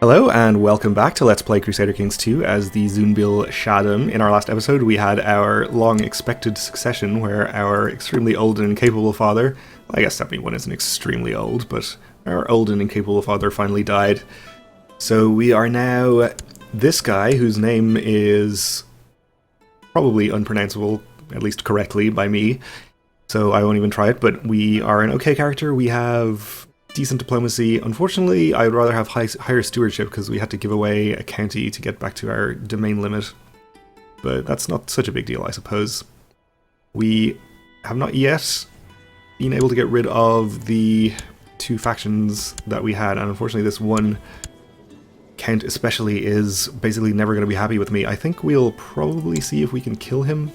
Hello and welcome back to Let's Play Crusader Kings 2 as the Zunbil Shaddam. In our last episode we had our long-expected succession where our extremely old and incapable father, well, I guess 71 isn't extremely old, but our old and incapable father finally died. So we are now this guy whose name is probably unpronounceable, at least correctly, by me, so I won't even try it, but we are an okay character. We have decent diplomacy. Unfortunately, I'd rather have higher stewardship because we had to give away a county to get back to our domain limit. But that's not such a big deal, I suppose. We have not yet been able to get rid of the two factions that we had, and unfortunately this one count especially is basically never going to be happy with me. I think we'll probably see if we can kill him.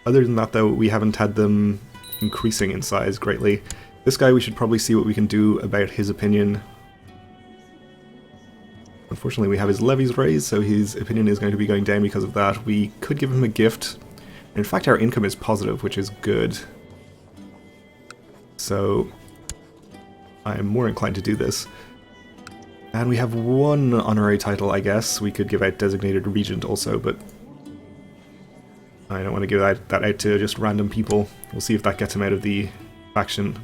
Other than that, though, we haven't had them increasing in size greatly. This guy, we should probably see what we can do about his opinion. Unfortunately, we have his levies raised, so his opinion is going to be going down because of that. We could give him a gift. In fact, our income is positive, which is good. So I'm more inclined to do this. And we have one honorary title, I guess. We could give out Designated Regent also, but I don't want to give that out to just random people. We'll see if that gets him out of the faction.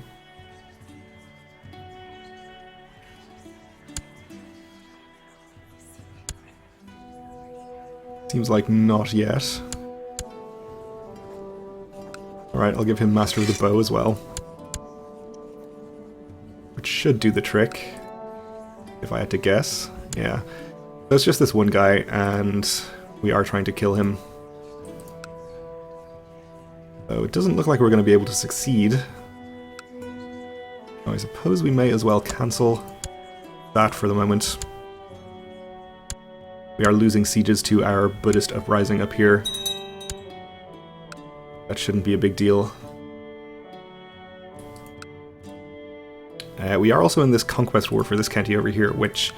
Seems like not yet. Alright, I'll give him Master of the Bow as well. Which should do the trick, if I had to guess. Yeah. So it's just this one guy, and we are trying to kill him. So it doesn't look like we're going to be able to succeed. Oh, I suppose we may as well cancel that for the moment. We are losing sieges to our Buddhist uprising up here. That shouldn't be a big deal. We are also in this conquest war for this county over here, which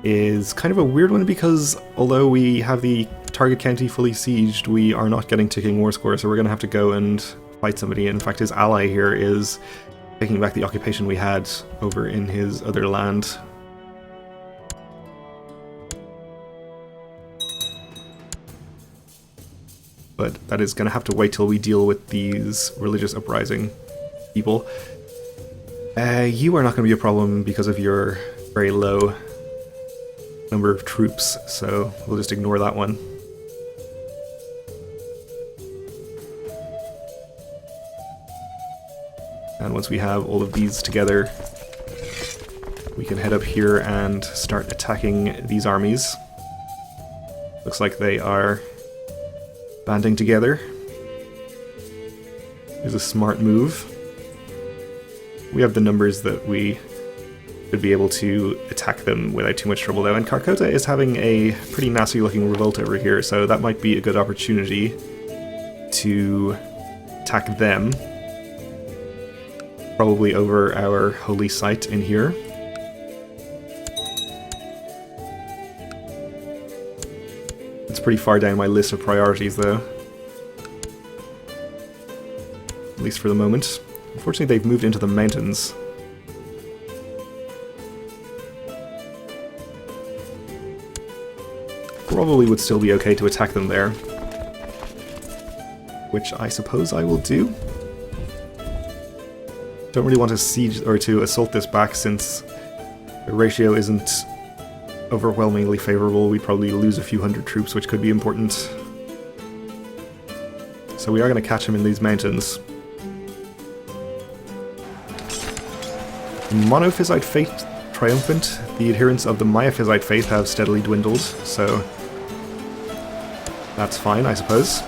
is kind of a weird one because although we have the target county fully sieged, we are not getting ticking war score, so we're going to have to go and fight somebody. In fact, his ally here is taking back the occupation we had over in his other land. But that is going to have to wait till we deal with these religious uprising people. You are not going to be a problem because of your very low number of troops, so we'll just ignore that one. And once we have all of these together, we can head up here and start attacking these armies. Looks like they are banding together. Here's a smart move. We have the numbers that we should be able to attack them without too much trouble, though. And Carcota is having a pretty nasty looking revolt over here, so that might be a good opportunity to attack them. Probably over our holy site in here. It's pretty far down my list of priorities, though. At least for the moment. Unfortunately, they've moved into the mountains. Probably would still be okay to attack them there. Which I suppose I will do. Don't really want to siege or to assault this back since the ratio isn't overwhelmingly favorable. We'd probably lose a few hundred troops, which could be important. So we are going to catch him in these mountains. Monophysite faith triumphant. The adherents of the Miaphysite faith have steadily dwindled, so that's fine, I suppose.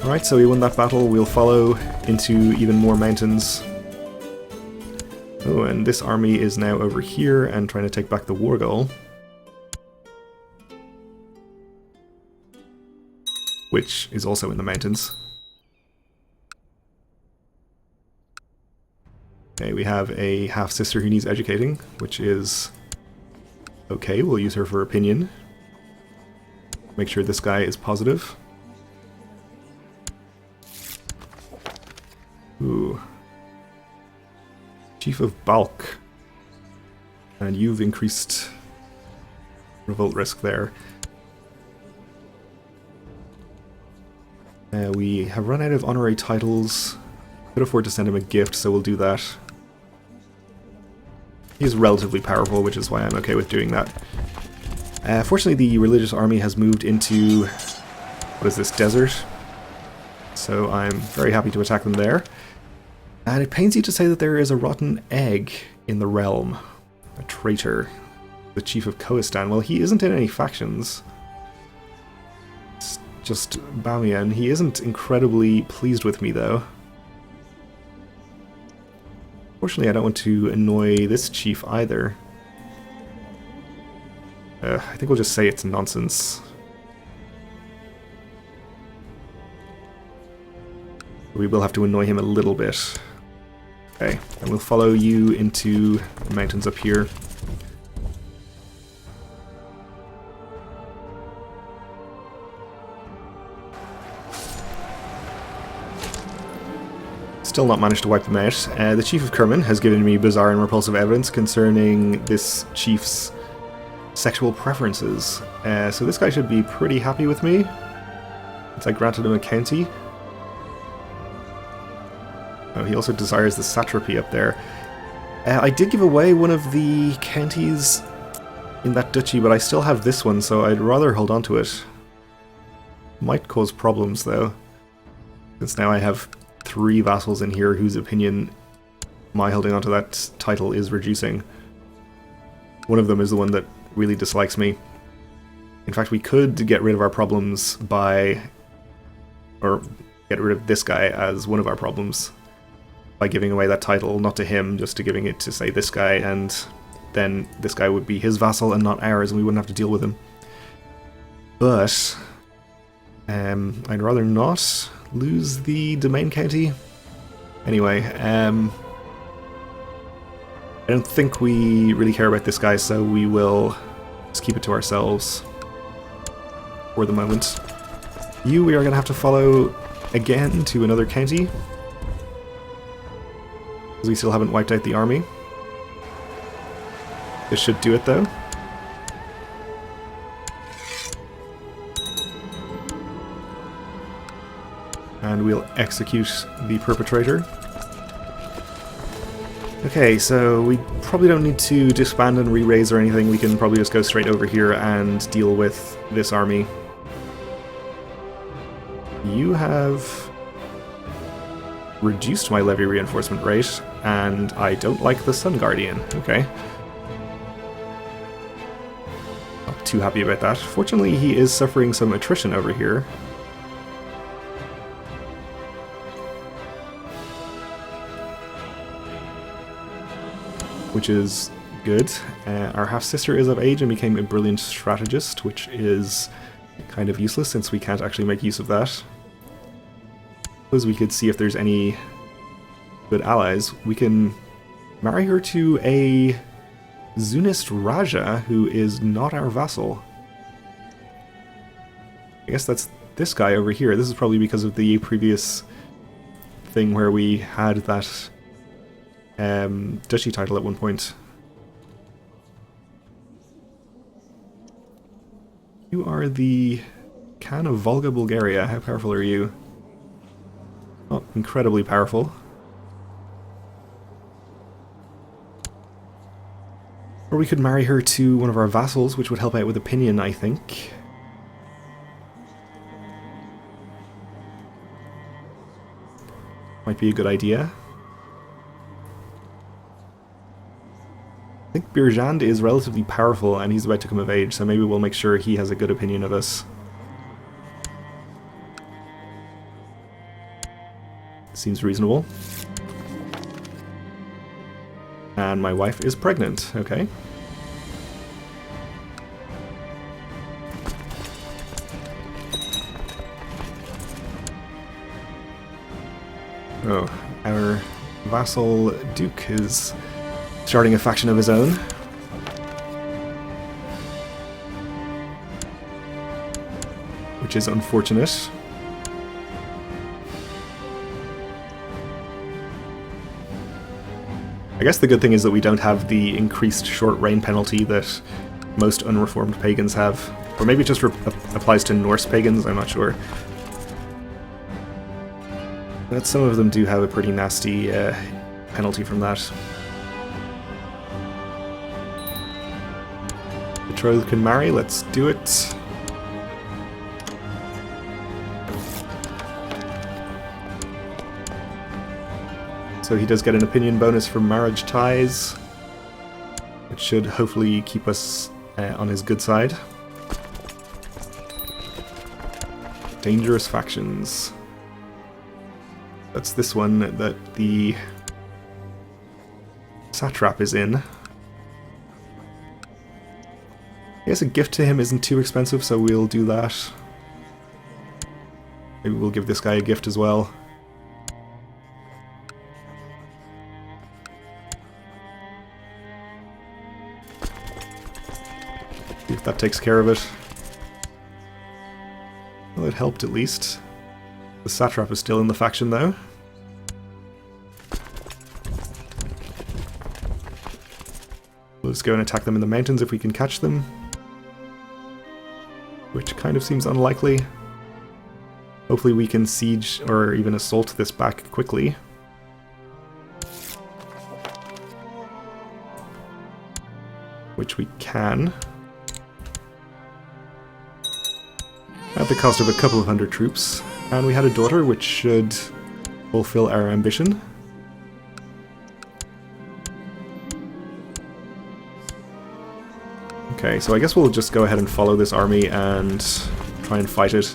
Alright, so we won that battle. We'll follow into even more mountains. Oh, and this army is now over here and trying to take back the war goal. Which is also in the mountains. Okay, we have a half-sister who needs educating, which is okay. We'll use her for opinion. Make sure this guy is positive. Ooh. Chief of Balk. And you've increased revolt risk there. We have run out of honorary titles. Could afford to send him a gift, so we'll do that. He's relatively powerful, which is why I'm okay with doing that. Fortunately, the religious army has moved into, what is this, desert? So I'm very happy to attack them there. And it pains you to say that there is a rotten egg in the realm. A traitor. The chief of Khoistan. Well, he isn't in any factions. It's just Bamiyan. He isn't incredibly pleased with me, though. Fortunately, I don't want to annoy this chief either. I think we'll just say it's nonsense. We will have to annoy him a little bit. Okay, and we'll follow you into the mountains up here. Still not managed to wipe them out. The Chief of Kerman has given me bizarre and repulsive evidence concerning this chief's sexual preferences. So this guy should be pretty happy with me, since I granted him a county. Oh, he also desires the satrapy up there. I did give away one of the counties in that duchy, but I still have this one, so I'd rather hold on to it. Might cause problems, though, since now I have 3 vassals in here whose opinion my holding onto that title is reducing. One of them is the one that really dislikes me. In fact, we could get rid of our problems by... or get rid of this guy as one of our problems by giving away that title, not to him, just to giving it to, say, this guy, and then this guy would be his vassal and not ours, and we wouldn't have to deal with him. But I'd rather not lose the domain county. Anyway, I don't think we really care about this guy, so we will just keep it to ourselves for the moment. You, we are going to have to follow again to another county, because we still haven't wiped out the army. This should do it, though. And we'll execute the perpetrator. Okay, so we probably don't need to disband and re-raise or anything. We can probably just go straight over here and deal with this army. You have reduced my levy reinforcement rate, and I don't like the Sun Guardian. Okay. Not too happy about that. Fortunately, he is suffering some attrition over here. Which is good. Our half-sister is of age and became a brilliant strategist, which is kind of useless since we can't actually make use of that. Suppose we could see if there's any good allies. We can marry her to a Zunist Raja who is not our vassal. I guess that's this guy over here. This is probably because of the previous thing where we had that duchy title at one point. You are the Khan of Volga, Bulgaria. How powerful are you? Not incredibly powerful. Or we could marry her to one of our vassals, which would help out with opinion, I think. Might be a good idea. I think Birjand is relatively powerful and he's about to come of age, so maybe we'll make sure he has a good opinion of us. Seems reasonable. And my wife is pregnant, okay. Oh, our vassal Duke is starting a faction of his own. which is unfortunate. I guess the good thing is that we don't have the increased short reign penalty that most unreformed pagans have. Or maybe it just applies to Norse pagans, I'm not sure. But some of them do have a pretty nasty penalty from that. Betrothed can marry, let's do it. So he does get an opinion bonus for marriage ties, which should hopefully keep us on his good side. Dangerous factions. That's this one that the satrap is in. I guess a gift to him isn't too expensive, so we'll do that. Maybe we'll give this guy a gift as well. See if that takes care of it. Well, it helped at least. The satrap is still in the faction though. We'll just go and attack them in the mountains if we can catch them. Which kind of seems unlikely. Hopefully we can siege or even assault this back quickly. Which we can. At the cost of a couple of hundred troops. And we had a daughter, which should fulfill our ambition. Okay, so I guess we'll just go ahead and follow this army and try and fight it.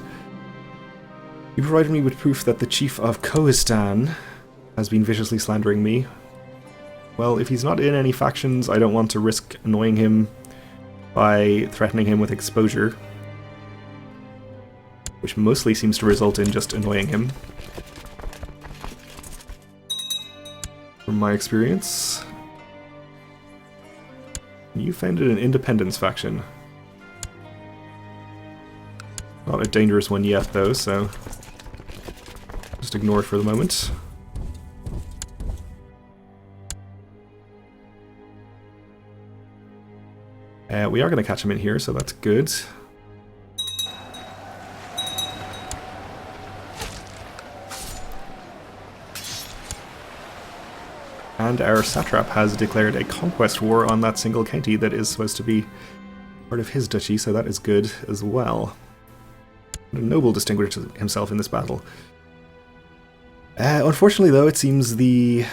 You provided me with proof that the chief of Khoistan has been viciously slandering me. Well, if he's not in any factions, I don't want to risk annoying him by threatening him with exposure. Which mostly seems to result in just annoying him. From my experience. You founded an independence faction. Not a dangerous one yet though, so just ignore it for the moment. We are going to catch him in here, so that's good. And our satrap has declared a conquest war on that single county that is supposed to be part of his duchy, so that is good as well. A noble distinguished himself in this battle. Unfortunately, though, it seems the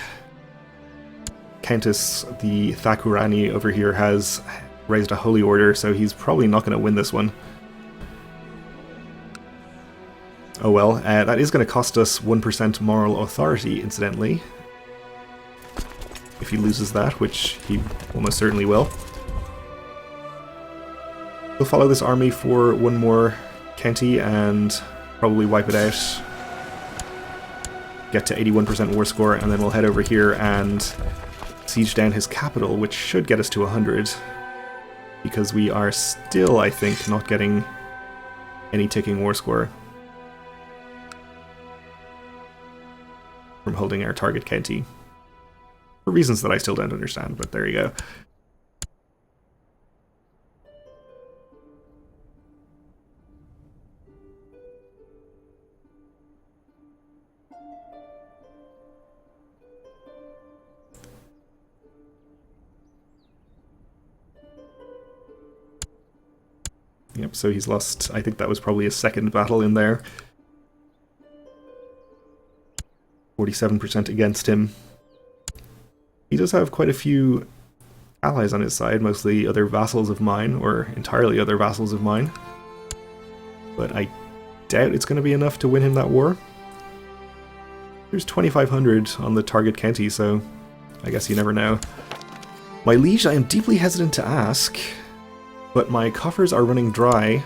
Countess, the Thakurani over here, has raised a holy order, so he's probably not going to win this one. Oh well, that is going to cost us 1% moral authority, incidentally. If he loses that, which he almost certainly will. We'll follow this army for one more county and probably wipe it out. Get to 81% war score, and then we'll head over here and siege down his capital, which should get us to 100. Because we are still, I think, not getting any ticking war score from holding our target county. For reasons that I still don't understand, but there you go. Yep, so he's lost, I think that was probably a second battle in there. 47% against him. He does have quite a few allies on his side, mostly other vassals of mine, or entirely other vassals of mine. But I doubt it's going to be enough to win him that war. There's 2,500 on the target county, so I guess you never know. My liege, I am deeply hesitant to ask, but my coffers are running dry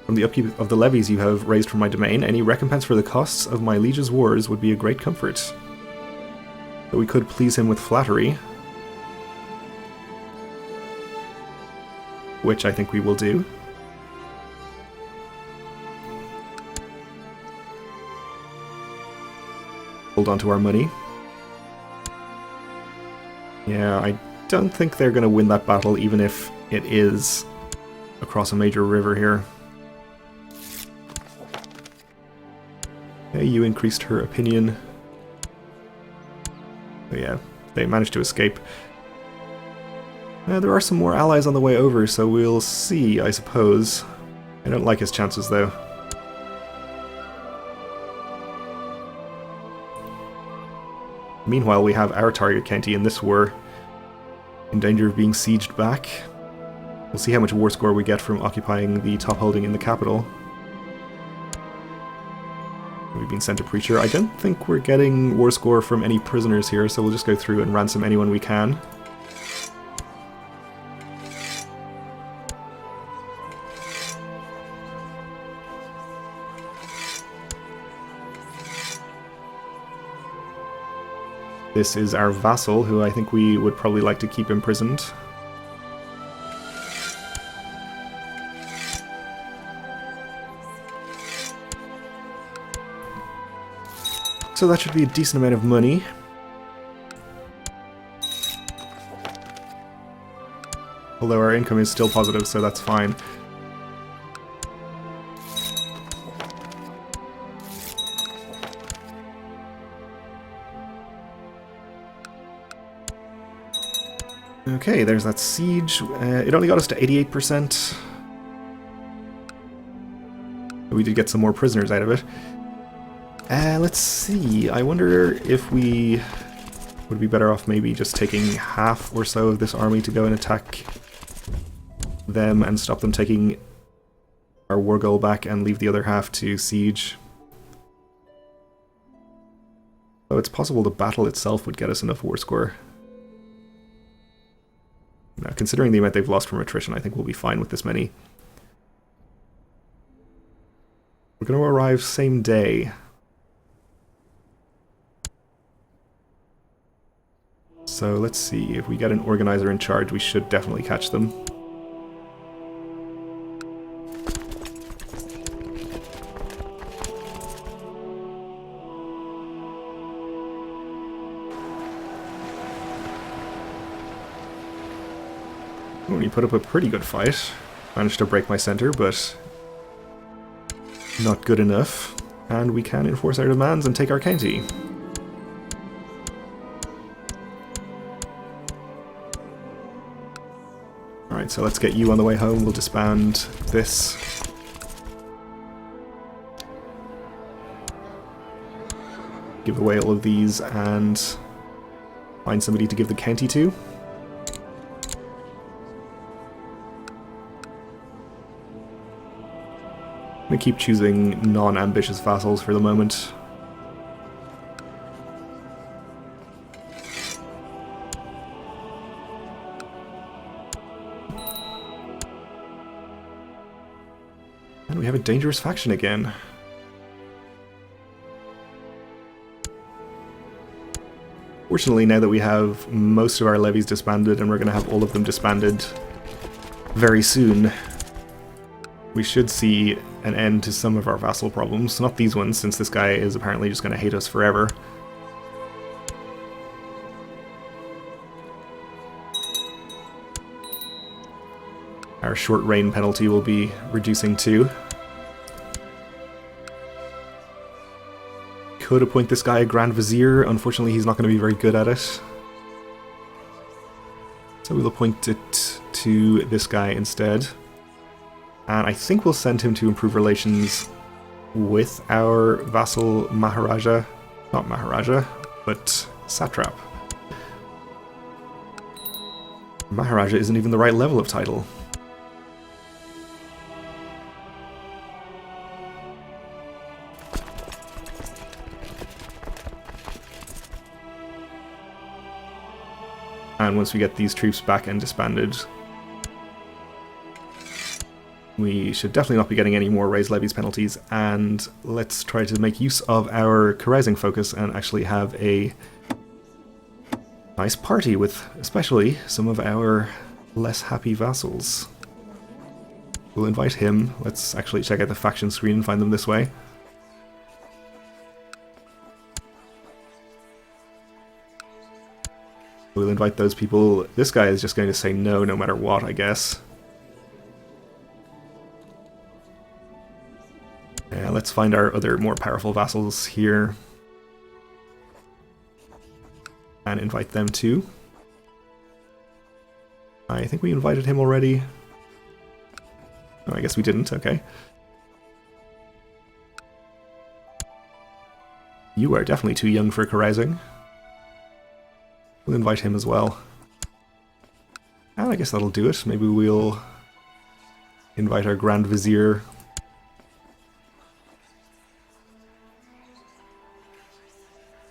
from the upkeep of the levies you have raised from my domain. Any recompense for the costs of my liege's wars would be a great comfort. But we could please him with flattery, which I think we will do. hold on to our money. Yeah, I don't think they're going to win that battle, even if it is across a major river here. Okay, you increased her opinion. But yeah, they managed to escape. There are some more allies on the way over, so we'll see, I suppose. I don't like his chances, though. Meanwhile, we have our target county in this war in danger of being sieged back. We'll see how much war score we get from occupying the top holding in the capital. We've been sent a preacher. I don't think we're getting war score from any prisoners here, so we'll just go through and ransom anyone we can. This is our vassal, who I think we would probably like to keep imprisoned. So that should be a decent amount of money. Although our income is still positive, so that's fine. Okay, there's that siege. It only got us to 88%. We did get some more prisoners out of it. Let's see. I wonder if we would be better off maybe just taking half or so of this army to go and attack them and stop them taking our war goal back and leave the other half to siege. So it's possible the battle itself would get us enough war score. Now, considering the amount they've lost from attrition, I think we'll be fine with this many. We're going to arrive same day. So let's see, if we get an organizer in charge, we should definitely catch them. Well, you put up a pretty good fight. Managed to break my center, but not good enough. And we can enforce our demands and take our county. Alright, so let's get you on the way home. We'll disband this. Give away all of these and find somebody to give the county to. I'm going to keep choosing non-ambitious vassals for the moment. And we have a dangerous faction again. Fortunately, now that we have most of our levies disbanded, and we're going to have all of them disbanded very soon, we should see an end to some of our vassal problems. Not these ones, since this guy is apparently just going to hate us forever. Our short reign penalty will be reducing too. Could appoint this guy a Grand Vizier. Unfortunately, he's not going to be very good at it. So we'll appoint it to this guy instead. And I think we'll send him to improve relations with our vassal Maharaja. Not Maharaja, but Satrap. Maharaja isn't even the right level of title. And once we get these troops back and disbanded, we should definitely not be getting any more raised levies penalties, and let's try to make use of our carousing focus and actually have a nice party with especially some of our less happy vassals. We'll invite him. Let's actually check out the faction screen and find them this way. We'll invite those people. This guy is just going to say no, no matter what, I guess. Yeah, let's find our other more powerful vassals here. And invite them too. I think we invited him already. Oh, I guess we didn't, okay. You are definitely too young for carousing. We'll invite him as well. And I guess that'll do it. Maybe we'll invite our Grand Vizier.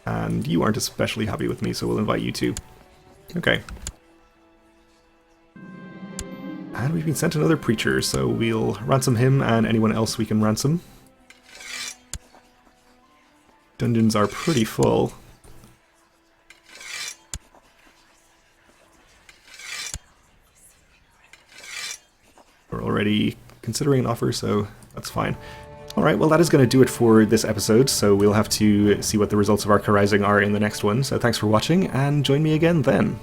And you aren't especially happy with me, so we'll invite you too. Okay. And we've been sent another preacher, so we'll ransom him and anyone else we can ransom. Dungeons are pretty full. We're already considering an offer, so that's fine. Alright, well that is going to do it for this episode, so we'll have to see what the results of our carousing are in the next one. So thanks for watching, and join me again then.